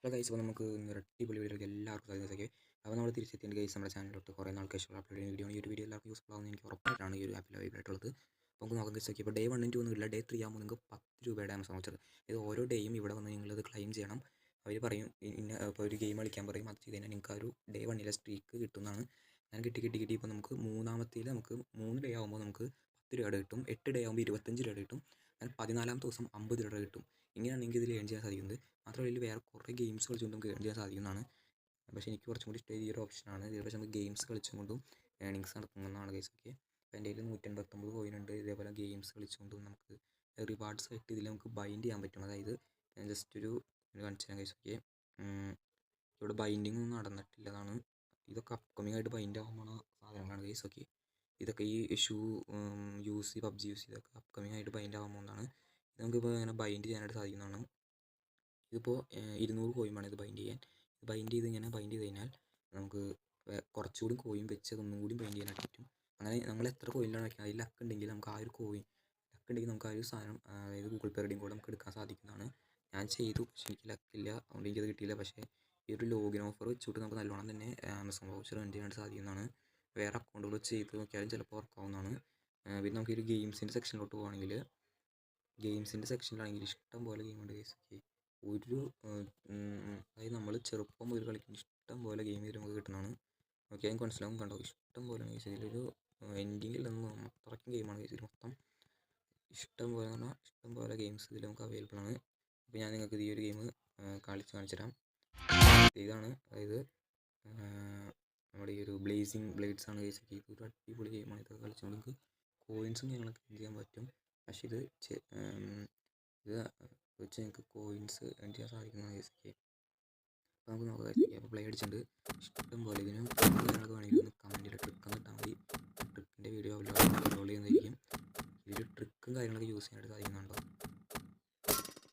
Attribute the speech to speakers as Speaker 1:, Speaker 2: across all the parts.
Speaker 1: Hello guys, അപ്പോൾ നമുക്ക് അടിപൊളി വീഡിയോയിലേക്ക് എല്ലാവർക്കും സ്വാഗതം. അപ്പോൾ നമ്മൾ തിരിച്ചെത്തിയിട്ട് ഗൈസ് നമ്മുടെ ചാനലിലോട്ട് കുറേ നാൾക്ക് ശേഷം അപ്ലോഡ് ചെയ്യുന്ന വീഡിയോ ആണ്. ഈ ഒരു വീഡിയോ എല്ലാവർക്കും യൂസ്ഫുൾ ആവുമെന്ന് എനിക്ക് ഉറപ്പായിട്ടാണ് ഈ ഒരു ആപ്പിൽ ആയിട്ടുള്ളത്. അപ്പോൾ നമുക്ക് നോക്കാം ഗൈസ്. ഇപ്പോൾ ഡേ 1 2 ഒന്നും ഇല്ല, ഡേ 3 ആകുമ്പോൾ നിങ്ങൾക്ക് 10 രൂപയുടെ ആമസോൺ വൗച്ചർ. ഇത് ഓരോ ഡേയും ഇവിടെ വന്ന് നിങ്ങളത് ക്ലെയിം ചെയ്യണം. അവർ പറയും ഇപ്പോൾ ഒരു ഗെയിം കളിക്കാൻ പറയും, അത് ചെയ്ത് കഴിഞ്ഞാൽ നിങ്ങൾക്ക് ആ ഒരു ഡേ 1 സ്ട്രീക്ക് കിട്ടുന്നതാണ്. ഞാൻ കിട്ടി ഇപ്പോൾ നമുക്ക് മൂന്നാമത്തേൽ നമുക്ക് 3 ഡേ ആകുമ്പോൾ നമുക്ക് 10 രൂപയുടെ കിട്ടും, 8 ഡേ ആകുമ്പോൾ 25 രൂപയുടെ കിട്ടും, ഞാൻ 14ാമത്തെ ദിവസം 50 രൂപയുടെ കിട്ടും. ഇങ്ങനെയാണ് നിങ്ങൾക്ക് ഇതിൽ ഏൺ ചെയ്യാൻ സാധിക്കുന്നത്. മാത്രമല്ല ഇതിൽ വേറെ കുറേ ഗെയിംസ് കളിച്ചുകൊണ്ട് നമുക്ക് ഏൺ ചെയ്യാൻ സാധിക്കുന്നതാണ്. പക്ഷേ എനിക്ക് കുറച്ചും കൂടി ഇഷ്ടം ഈ ഒരു ഓപ്ഷനാണ്. ഇതിൽ പക്ഷേ നമുക്ക് ഗെയിംസ് കളിച്ചുകൊണ്ടും ഏണിങ്സ് നടത്തുന്നതാണ് ഗെയിംസ് ഒക്കെ. അപ്പോൾ എൻ്റെ കയ്യിൽ 189 കോയിൻ ഉണ്ട്. ഇതേപോലെ ഗെയിംസ് കളിച്ചുകൊണ്ടും നമുക്ക് റിവാർഡ്സ് ആയിട്ട് ഇതിൽ നമുക്ക് ബൈൻഡ് ചെയ്യാൻ പറ്റും. അതായത് ഞാൻ ജസ്റ്റ് ഒരു കാണിച്ചു തരാം ഗെയിംസ് ഒക്കെ. ഇവിടെ ബൈൻഡിങ് ഒന്നും നടന്നിട്ടില്ലതാണ്. ഇതൊക്കെ അപ്കമിങ് ആയിട്ട് ബൈൻഡ് ആകുമ്പോൾ സാധനങ്ങളാണ് ഗെയിംസ് ഒക്കെ. ഇതൊക്കെ ഈ യൂസ് പബ്ജി യൂസ് ഇതൊക്കെ അപ്കമിങ് ആയിട്ട് ബൈൻഡ് ആകാൻ പോകുന്നതാണ്. ഇത് നമുക്കിപ്പോൾ ഇങ്ങനെ ബൈൻഡ് ചെയ്യാനായിട്ട് സാധിക്കുന്നതാണ്. ഇതിപ്പോൾ 200 കോയിൻ വേണം ഇത് ബൈൻഡ് ചെയ്യാൻ. ബൈൻഡ് ചെയ്ത് കഴിഞ്ഞാൽ നമുക്ക് കുറച്ചുകൂടി കോയിൻ വെച്ച് അതൊന്നും കൂടി ബൈൻഡ് ചെയ്യാനായിട്ട് പറ്റും. അങ്ങനെ നമ്മൾ എത്ര കോയിനിലാണ് വയ്ക്കുന്നത്, അതിൽ ലക്ക് ഉണ്ടെങ്കിൽ നമുക്ക് ആ ഒരു നമുക്ക് ആ ഒരു സാധനം, അതായത് ഗൂഗിൾ പേ റെഡിയും കൂടെ നമുക്ക് എടുക്കാൻ സാധിക്കുന്നതാണ്. ഞാൻ ചെയ്തു, പക്ഷേ എനിക്ക് ലക്കില്ല, അതുകൊണ്ട് എനിക്കത് കിട്ടിയില്ല. പക്ഷേ ഈ ഒരു ലോഗിൻ ഓഫർ വെച്ചിട്ട് നമുക്ക് നല്ലോണം തന്നെ ആമസോൺ വൗച്ചർ ഏൺ ചെയ്യാനായിട്ട് സാധിക്കുന്നതാണ്. വേറെ അക്കൗണ്ടുകൾ ചെയ്ത് നോക്കിയാലും ചിലപ്പോൾ വർക്കാവുന്നതാണ്. പിന്നെ നമുക്ക് ഈ ഒരു ഗെയിംസിൻ്റെ സെക്ഷനിലോട്ട് പോകുകയാണെങ്കിൽ, ഗെയിംസിൻ്റെ സെക്ഷനിലാണെങ്കിൽ ഇഷ്ടം പോലെ ഗെയിമുണ്ട് ഗെയിംസ്. അതായത് നമ്മൾ ചെറുപ്പം മുതൽ കളിക്കുന്ന ഇഷ്ടം പോലെ ഗെയിം ഇതിൽ നമുക്ക് കിട്ടുന്നതാണ്. ഓക്കെ, എനിക്ക് മനസ്സിലാവും, കണ്ടോ, ഇഷ്ടം പോലെ ഗെയിംസ്. ഇതിലൊരു എൻഡിങ്ങില്ലെന്ന് അത്രയ്ക്കും ഗെയിമാണ് ഇതിൽ മൊത്തം. ഇഷ്ടം പോലെ ഗെയിംസ് ഇതിൽ നമുക്ക് അവൈലബിൾ ആണ്. അപ്പോൾ ഞാൻ നിങ്ങൾക്ക് ഈ ഒരു ഗെയിം കാണിച്ചു തരാം. ഇതാണ്, അതായത് നമ്മുടെ ഈ ഒരു ബ്ലേസിങ് ബ്ലേഡ്സ് ആണ് ഗെയിംസ്. ഇതൊരു അടിപൊളി ഗെയിമാണ്. ഇതൊക്കെ കളിച്ചുകൊണ്ട് നമുക്ക് കോയിൻസും ഞങ്ങൾക്ക് ഏൺ ചെയ്യാൻ പറ്റും. പക്ഷേ ഇത് വെച്ച് നിങ്ങൾക്ക് കോയിൻസ് ഏൺ ചെയ്യാൻ സാധിക്കുന്ന കേസൊക്കെ. അപ്പോൾ നമുക്ക് നോക്കാം. അപ്പോൾ പ്ലേ അടിച്ചിട്ടുണ്ട് ഇഷ്ടം പോലെ. ഇതിന് കാര്യങ്ങളൊക്കെ വേണമെങ്കിൽ ഒന്ന് കമൻറ്റിൽ ട്രിക്ക് ഒന്ന് ഇട്ടാൽ മതി. ട്രിക്കിൻ്റെ വീഡിയോ അപ്ലോഡ് ചെയ്യുന്നതായിരിക്കും. ഇതിൽ ട്രിക്കും കാര്യങ്ങളൊക്കെ യൂസ് ചെയ്യാനായിട്ട് സാധിക്കുന്നുണ്ടോ.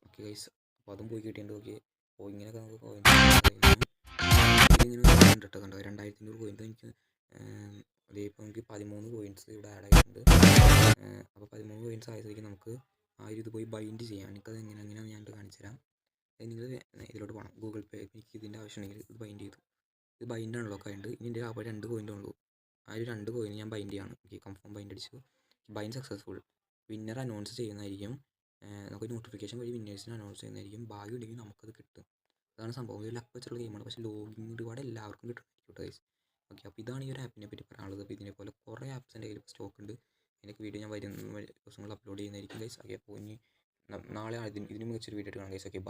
Speaker 1: ഓക്കെ ഗൈസ്, അപ്പോൾ അതും പോയി കിട്ടിയിട്ടുണ്ട്. ഓക്കെ, അപ്പോൾ ഇങ്ങനെയൊക്കെ നമുക്ക് കോയിൻസ് ഇങ്ങനെ കണ്ടിട്ട് കണ്ടോ, 2500 കോയിൻസ് എനിക്ക്. അതേപോലെ നമുക്ക് 13 കോയിൻസ് ഇവിടെ ആഡ് ആയിട്ടുണ്ട്. അപ്പോൾ 13 കോയിൻസ് ആയതിലേക്ക് നമുക്ക് ആ ഒരു ഇത് പോയി ബൈൻഡ് ചെയ്യാം. എനിക്കത് എങ്ങനെയാണെന്ന് ഞാൻ കാണിച്ചു തരാം. നിങ്ങൾ ഇതിലോട്ട് പോകണം, ഗൂഗിൾ പേ. എനിക്ക് ഇതിൻ്റെ ആവശ്യമുണ്ടെങ്കിൽ ഇത് ബൈൻഡ് ചെയ്തു. ഇത് ബൈൻഡാണ് ലോക്ക് ആയിട്ട്. ഇനി എൻ്റെ അപ്പോൾ 2 കോയിൻ്റെ ഉള്ളൂ. ആ ഒരു 2 കോയിൻ ഞാൻ ബൈൻഡ് ചെയ്യാണ്. എനിക്ക് കൺഫേം ബൈൻഡ് അടിച്ചു. Bind successful. വിന്നർ അനൗൺസ് ചെയ്യുന്നതായിരിക്കും. നമുക്ക് നോട്ടിഫിക്കേഷൻ വഴി വിന്നേഴ്സിന് അനൗൺസ് ചെയ്യുന്നതായിരിക്കും. ഭാഗ്യം ഉണ്ടെങ്കിൽ നമുക്കത് കിട്ടും. അതാണ് സംഭവം. ഒരു ലക്ക് വെച്ചുള്ള ഗെയിമാണ്. പക്ഷേ ലോഗിൻ റിവാർഡ് എല്ലാവർക്കും കിട്ടുന്നതായിരിക്കും ഗൈസ്. ഓക്കെ, അപ്പോൾ ഇതാണ് ഈ ഒരു ആപ്പിനെ പറ്റി പറയാനുള്ളത്. അപ്പോൾ ഇതിനെപ്പോലെ കുറേ ആപ്സ് എൻ്റെ കയ്യിൽ സ്റ്റോക്ക് ഉണ്ട്. അതിൻ്റെ വീഡിയോ ഞാൻ വരുന്ന ദിവസങ്ങളിൽ അപ്ലോഡ് ചെയ്യുന്നതായിരിക്കും ഗൈസ്. ഓക്കെ, അപ്പോൾ ഇനി നാളെ ഇതിന് മികച്ചൊരു വീഡിയോ കാണാം ഗൈസ്. Okay, by.